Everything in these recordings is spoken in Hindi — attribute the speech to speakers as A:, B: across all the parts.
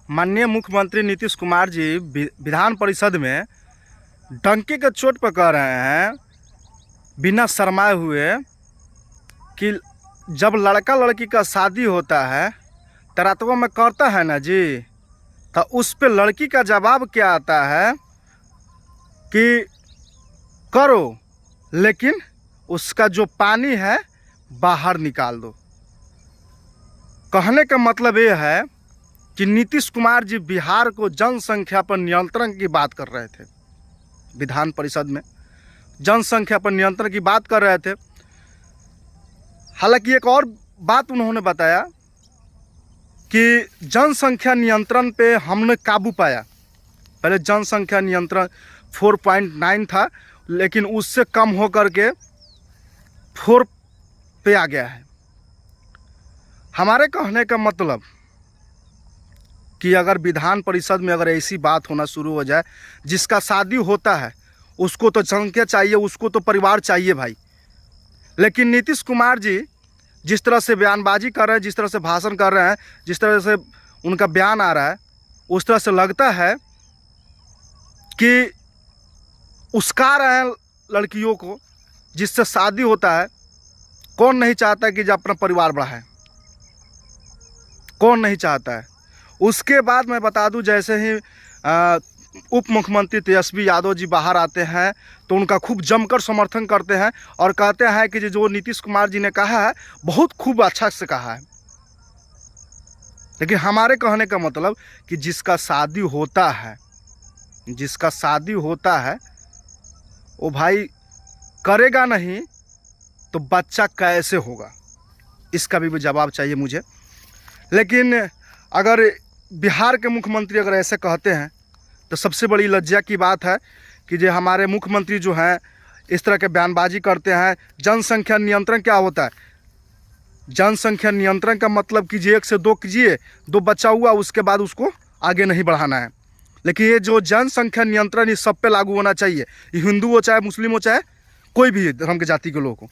A: माननीय मुख्यमंत्री नीतीश कुमार जी विधान परिषद में डंके के चोट पर कह रहे हैं बिना शर्माए हुए कि जब लड़का लड़की का शादी होता है तो रातों में करता है ना जी, तो उस पे लड़की का जवाब क्या आता है कि करो लेकिन उसका जो पानी है बाहर निकाल दो। कहने का मतलब ये है कि नीतीश कुमार जी बिहार को जनसंख्या पर नियंत्रण की बात कर रहे थे। विधान परिषद में जनसंख्या पर नियंत्रण की बात कर रहे थे। हालांकि एक और बात उन्होंने बताया कि जनसंख्या नियंत्रण पे हमने काबू पाया। पहले जनसंख्या नियंत्रण 4.9 था, लेकिन उससे कम होकर के 4 पे आ गया है। हमारे कहने का मतलब कि अगर विधान परिषद में अगर ऐसी बात होना शुरू हो जाए, जिसका शादी होता है उसको तो संख्या चाहिए, उसको तो परिवार चाहिए भाई। लेकिन नीतीश कुमार जी जिस तरह से बयानबाजी कर रहे हैं, जिस तरह से भाषण कर रहे हैं, जिस तरह से उनका बयान आ रहा है, उस तरह से लगता है कि उस्का रहे हैं लड़कियों को जिससे शादी होता है। कौन नहीं चाहता कि जो अपना परिवार बढ़ाए, कौन नहीं चाहता है। उसके बाद मैं बता दूं, जैसे ही उप मुख्यमंत्री तेजस्वी यादव जी बाहर आते हैं तो उनका खूब जमकर समर्थन करते हैं और कहते हैं कि जो नीतीश कुमार जी ने कहा है बहुत खूब अच्छा से कहा है। लेकिन हमारे कहने का मतलब कि जिसका शादी होता है वो भाई करेगा नहीं तो बच्चा कैसे होगा, इसका भी जवाब चाहिए मुझे। लेकिन अगर बिहार के मुख्यमंत्री अगर ऐसे कहते हैं तो सबसे बड़ी लज्जा की बात है कि जो हमारे मुख्यमंत्री जो हैं इस तरह के बयानबाजी करते हैं। जनसंख्या नियंत्रण क्या होता है? जनसंख्या नियंत्रण का मतलब कीजिए 1 से 2 कीजिए, 2 बच्चा हुआ उसके बाद उसको आगे नहीं बढ़ाना है। लेकिन ये जो जनसंख्या नियंत्रण इस सब पे लागू होना चाहिए, ये हिंदू हो चाहे मुस्लिम हो चाहे कोई भी धर्म के जाति के लोग हो।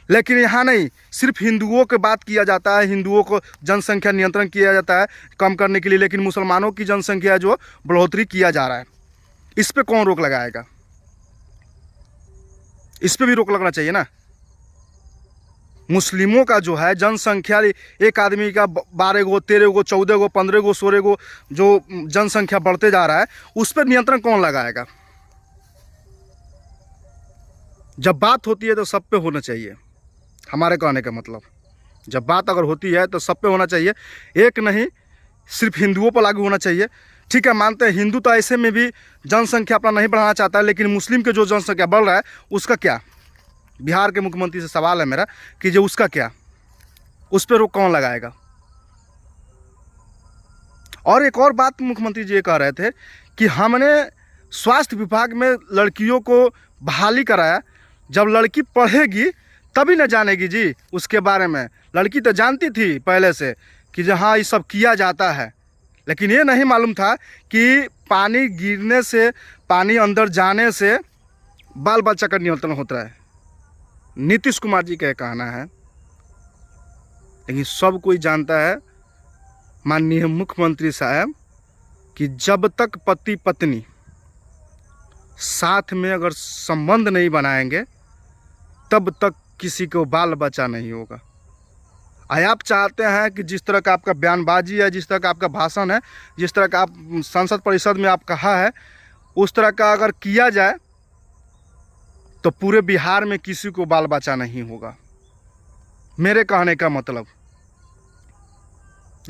A: लेकिन यहाँ नहीं, सिर्फ हिंदुओं की बात किया जाता है, हिंदुओं को जनसंख्या नियंत्रण किया जाता है कम करने के लिए, लेकिन मुसलमानों की जनसंख्या जो बढ़ोतरी किया जा रहा है, इस पे कौन रोक लगाएगा? इस पे भी रोक लगना चाहिए ना। मुस्लिमों का जो है जनसंख्या, एक आदमी का 12 गो 13 गो 14 गो 15 गो 16 गो जो जनसंख्या बढ़ते जा रहा है, उस पर नियंत्रण कौन लगाएगा? जब बात होती है तो सब पे होना चाहिए। हमारे कहने का मतलब जब बात अगर होती है तो सब पे होना चाहिए, एक नहीं सिर्फ हिंदुओं पर लागू होना चाहिए। ठीक है, मानते हैं हिंदू तो ऐसे में भी जनसंख्या अपना नहीं बढ़ाना चाहता है, लेकिन मुस्लिम के जो जनसंख्या बढ़ रहा है उसका क्या? बिहार के मुख्यमंत्री से सवाल है मेरा कि जो उसका क्या, उस पर रोक कौन लगाएगा? और एक और बात मुख्यमंत्री जी ये कह रहे थे कि हमने स्वास्थ्य विभाग में लड़कियों को बहाली कराया। जब लड़की पढ़ेगी तभी न जानेगी जी उसके बारे में। लड़की तो जानती थी पहले से कि हाँ ये सब किया जाता है, लेकिन ये नहीं मालूम था कि पानी गिरने से, पानी अंदर जाने से बाल बच्चा का नियंत्रण होता है। नीतीश कुमार जी का कहना है, लेकिन सब कोई जानता है माननीय मुख्यमंत्री साहब कि जब तक पति पत्नी साथ में अगर संबंध नहीं बनाएंगे तब तक किसी को बाल बच्चा नहीं होगा। आप चाहते हैं कि जिस तरह का आपका बयानबाजी है, जिस तरह का आपका भाषण है, जिस तरह का आप संसद परिषद में आप कहा है, उस तरह का अगर किया जाए तो पूरे बिहार में किसी को बाल बच्चा नहीं होगा। मेरे कहने का मतलब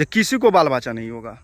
A: किसी को बाल बच्चा नहीं होगा।